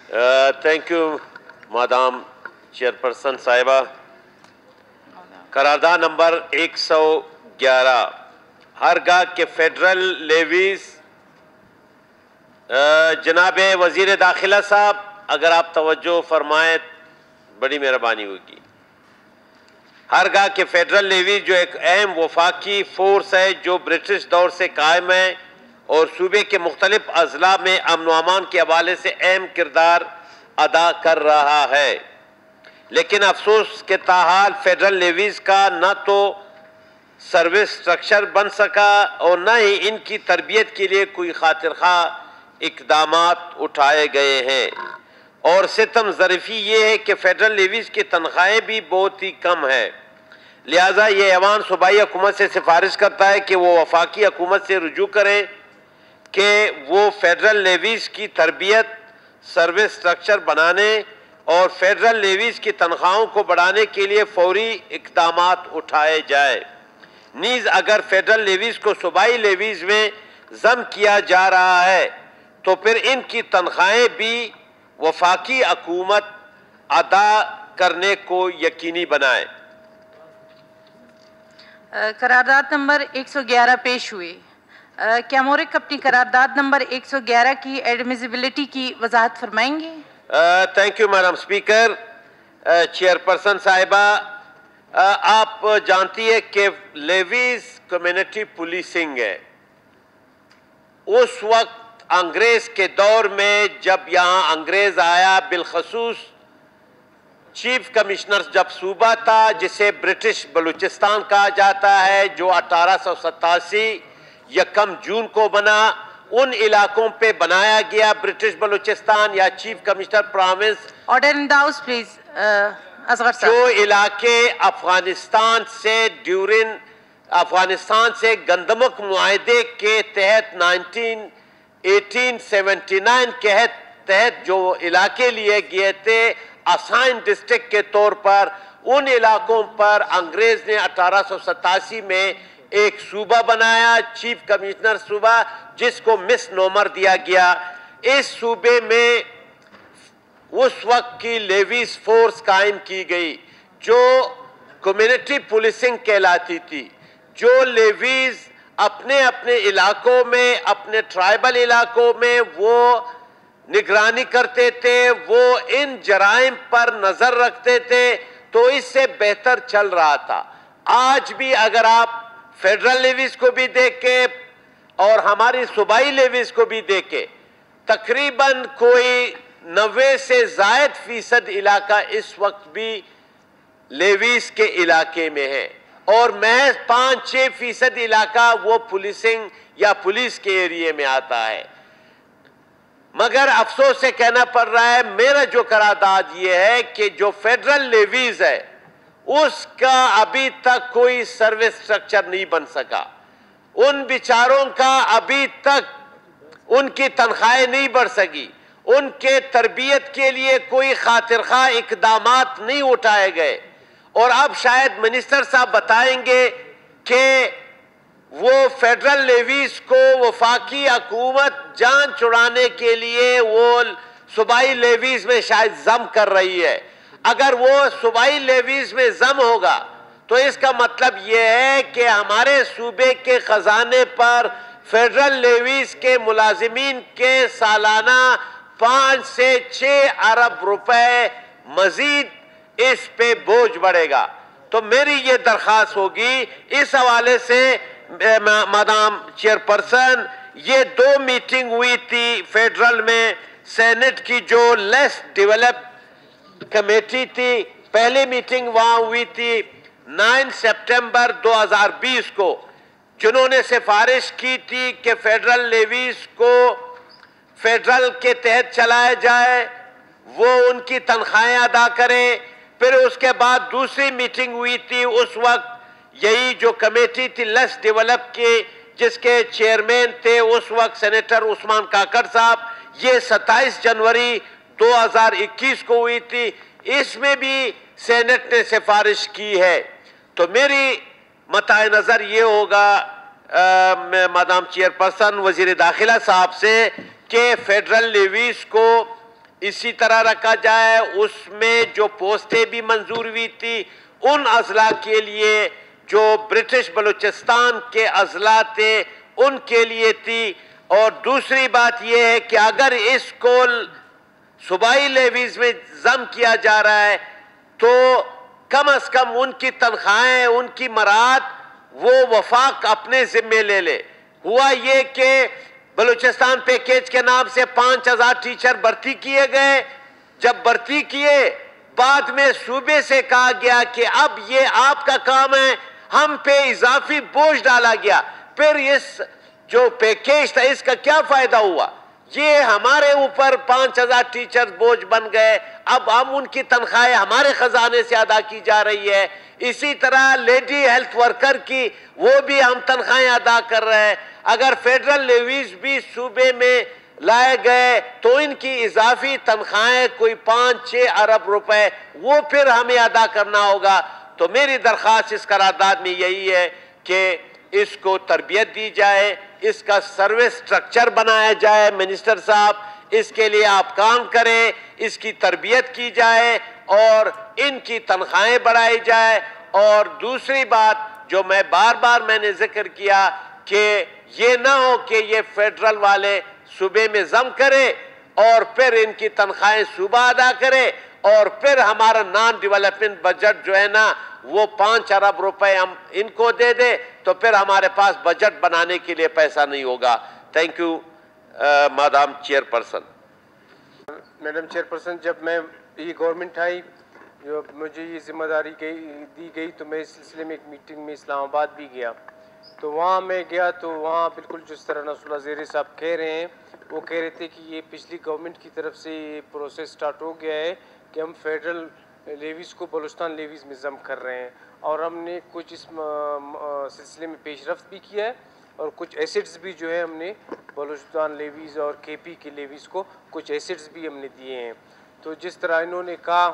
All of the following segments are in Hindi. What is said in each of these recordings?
थैंक यू मादाम चेयरपर्सन साहिबा। करारदाद नंबर 111 हरगाह के फेडरल लेवीज। जनाब वजीर दाखिला साहब, अगर आप तवज्जो फरमाएं बड़ी मेहरबानी होगी। हरगाह के फेडरल लेवीज जो एक अहम वफाकी फोर्स है जो ब्रिटिश दौर से कायम है और सूबे के मुख्तलिफ अजला में अमन व अमान के हवाले से अहम किरदार अदा कर रहा है, लेकिन अफसोस के ताहाल फेडरल लेवीज का न तो सर्विस स्ट्रक्चर बन सका और न ही इनकी तरबियत के लिए कोई खातिरखा इकदामात उठाए गए हैं। और सितम ज़रीफ़ी ये है कि फेडरल लेवीज की तनख्वाहें भी बहुत ही कम है। लिहाजा ये ऐवान सूबाई हुकूमत से सिफारिश करता है कि वो वफाकी हुकूमत से रुजू करें कि वो फेडरल लेवीज की तरबियत, सर्विस स्ट्रक्चर बनाने और फेडरल लेवीज की तनख्वाहों को बढ़ाने के लिए फौरी इकदामात उठाए जाए। नीज़ अगर फेडरल लेवीज को सूबाई लेवीज में जम किया जा रहा है तो फिर इनकी तनख्वाहें भी वफाकी हुकूमत अदा करने को यकीनी बनाए। करारदाद नंबर 111 पेश हुई। क्या मोरिक अपनी करारदाद नंबर 111 की एडमिसिबिलिटी की वजाहत फरमाएंगे? Thank you madam speaker. Chairperson साहिबा, आप जानती है कि लेवीज कम्युनिटी पुलिसिंग है। उस वक्त अंग्रेज के दौर में जब यहाँ अंग्रेज आया, बिलखसूस चीफ कमिश्नर जब सूबा था जिसे ब्रिटिश बलूचिस्तान कहा जाता है, जो 1887 यकम जून को बना, उन इलाकों पे बनाया गया ब्रिटिश बलूचिस्तान या chief commissioner province. Order in the house please. Asgar sahab, जो इलाके अफगानिस्तान से गंदमक मुआहदे के तहत 1879 के तहत जो इलाके लिए गए थे असाइन डिस्ट्रिक्ट के तौर पर, उन इलाकों पर अंग्रेज ने 1887 में एक सूबा बनाया, चीफ कमिश्नर सूबा, जिसको मिस नोमर दिया गया। इस सूबे में उस वक्त की लेवीज फोर्स कायम की गई जो कम्युनिटी पुलिसिंग कहलाती थी। जो लेवीज अपने अपने इलाकों में, अपने ट्राइबल इलाकों में वो निगरानी करते थे, वो इन जराइम पर नजर रखते थे, तो इससे बेहतर चल रहा था। आज भी अगर आप फेडरल लेवीज को भी देखें और हमारी सूबाई लेवीज को भी देखें, तकरीबन कोई 90 से ज़ायद फीसद इलाका इस वक्त भी लेवीज के इलाके में है और महज 5-6 फीसद इलाका वो पुलिसिंग या पुलिस के एरिए में आता है। मगर अफसोस से कहना पड़ रहा है, मेरा जो करारदाद ये है कि जो फेडरल लेवीज है उसका अभी तक कोई सर्विस स्ट्रक्चर नहीं बन सका। उन बेचारों का अभी तक उनकी तनख्वाहें नहीं बढ़ सकी, उनके तरबियत के लिए कोई खातिरखा इकदामात नहीं उठाए गए। और अब शायद मिनिस्टर साहब बताएंगे कि वो फेडरल लेवीज को वफाकी हुकूमत जान छुड़ाने के लिए वो सूबाई लेवीज में शायद जम कर रही है। अगर वो सूबाई लेवीज में जम होगा तो इसका मतलब ये है कि हमारे सूबे के खजाने पर फेडरल लेवीज के मुलाजिमीन के सालाना 5 से 6 अरब रुपए मजीद इस पे बोझ बढ़ेगा। तो मेरी ये दरख्वास्त होगी इस हवाले से मादाम चेयरपर्सन, ये 2 मीटिंग हुई थी फेडरल में सेनेट की जो लेस डेवलप्ड कमेटी थी। पहली मीटिंग वहां हुई थी 9 सितंबर 2020 को, जिन्होंने सिफारिश की थी कि फेडरल लेवीज को फेडरल के तहत चलाया जाए, वो उनकी तनख्वाहें अदा करें। फिर उसके बाद दूसरी मीटिंग हुई थी, उस वक्त यही जो कमेटी थी लेस डेवलप की, जिसके चेयरमैन थे उस वक्त सेनेटर उस्मान काकड़ साहब, ये 27 जनवरी 2021 को हुई थी। इसमें भी सेनेट ने सिफारिश की है। तो मेरी मताए नज़र ये होगा मादाम चेयरपर्सन वजीर दाखिला साहब से कि फेडरल लेवीज को इसी तरह रखा जाए। उसमें जो पोस्टें भी मंजूर हुई थी उन अजला के लिए जो ब्रिटिश बलूचिस्तान के अजला थे उनके लिए थी। और दूसरी बात यह है कि अगर इसको सूबाई लेवीज में जम किया जा रहा है तो कम अज कम उनकी तनख्वाहें, उनकी मराहत वो वफाक अपने जिम्मे ले ले। हुआ ये कि बलूचिस्तान पैकेज के नाम से 5000 टीचर भर्ती किए गए। जब भर्ती किए, बाद में सूबे से कहा गया कि अब ये आपका काम है, हम पे इजाफी बोझ डाला गया। फिर इस जो पैकेज था इसका क्या फायदा हुआ? ये हमारे ऊपर 5000 टीचर बोझ बन गए। अब हम उनकी तनख्वाहें हमारे खजाने से अदा की जा रही है। इसी तरह लेडी हेल्थ वर्कर की वो भी हम तनख्वाहें अदा कर रहे हैं। अगर फेडरल लेवीज भी सूबे में लाए गए तो इनकी इजाफी तनख्वाहें कोई 5-6 अरब रुपए वो फिर हमें अदा करना होगा। तो मेरी दरख्वास्त इस करारदाद में यही है कि इसको तरबियत दी जाए, इसका सर्विस स्ट्रक्चर बनाया जाए। मिनिस्टर साहब, इसके लिए आप काम करें, इसकी तरबियत की जाए और इनकी तनख्वाहें बढ़ाई जाए। और दूसरी बात जो मैं बार बार मैंने जिक्र किया कि ये ना हो कि ये फेडरल वाले सूबे में जम करें और फिर इनकी तनख्वाहें सूबा अदा करे और फिर हमारा नॉन डेवलपमेंट बजट जो है ना वो 5 अरब रुपए हम इनको दे दे तो फिर हमारे पास बजट बनाने के लिए पैसा नहीं होगा। Thank you madam chairperson. Madam chairperson, जब मैं ये गवर्नमेंट आई, जो मुझे ये जिम्मेदारी दी गई, तो मैं इस सिलसिले में एक मीटिंग में इस्लामाबाद भी गया। तो वहाँ मैं गया तो वहाँ बिल्कुल जिस तरह नसरुल्लाह ज़ेरी साहब कह रहे हैं, वो कह रहे थे कि ये पिछली गवर्नमेंट की तरफ से ये प्रोसेस स्टार्ट हो गया है कि हम फेडरल लेवीज़ को बलूचिस्तान लेवीज़ में जम कर रहे हैं। और हमने कुछ इस सिलसिले में पेशरफ्त भी किया है और कुछ एसेट्स भी जो है हमने बलूचिस्तान लेवीज़ और केपी के लेवीज़ को कुछ एसेट्स भी हमने दिए हैं। तो जिस तरह इन्होंने कहा,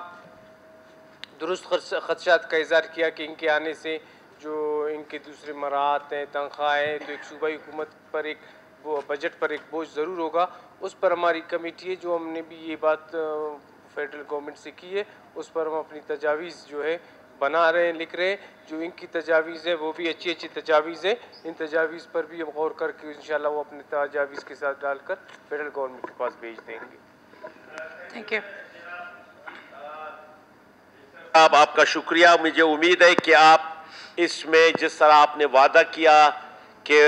दुरुस्त खदशात का इज़हार किया कि इनके आने से जो इनके दूसरे मराहत हैं, तनख्वाहें, तो एक सूबाई हुकूमत पर एक बजट पर एक बोझ ज़रूर होगा। उस पर हमारी कमेटी है जो हमने भी ये बात फेडरल गवर्नमेंट से की है, उस पर हम अपनी तजावीज़ जो है बना रहे हैं, लिख रहे हैं। जो इनकी तजावीज़ है वो भी अच्छी अच्छी तजावीज़ है, इन तजावीज़ पर भी हम गौर करके इंशाल्लाह वो अपने तजावीज़ के साथ डालकर फेडरल गवर्नमेंट के पास भेज देंगे। Thank you. आपका शुक्रिया। मुझे उम्मीद है कि आप इसमें जिस तरह आपने वादा किया कि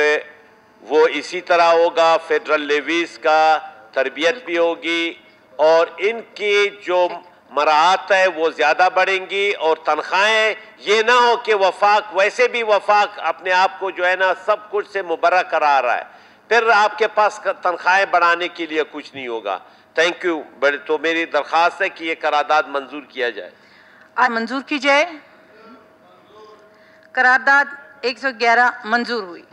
वो इसी तरह होगा, फेडरल लेवीज़ का तरबियत भी होगी और इनकी जो मराहत है वो ज़्यादा बढ़ेंगी और तनख्वाहें ये ना हो कि वफाक, वैसे भी वफाक अपने आप को जो है ना सब कुछ से मुबर्रा करा रहा है, फिर आपके पास तनख्वाहें बढ़ाने के लिए कुछ नहीं होगा। Thank you. बड़े तो मेरी दरख्वास्त है कि ये करारदाद मंजूर किया जाए। आज मंजूर की जाए। करारदाद 111 मंजूर हुई।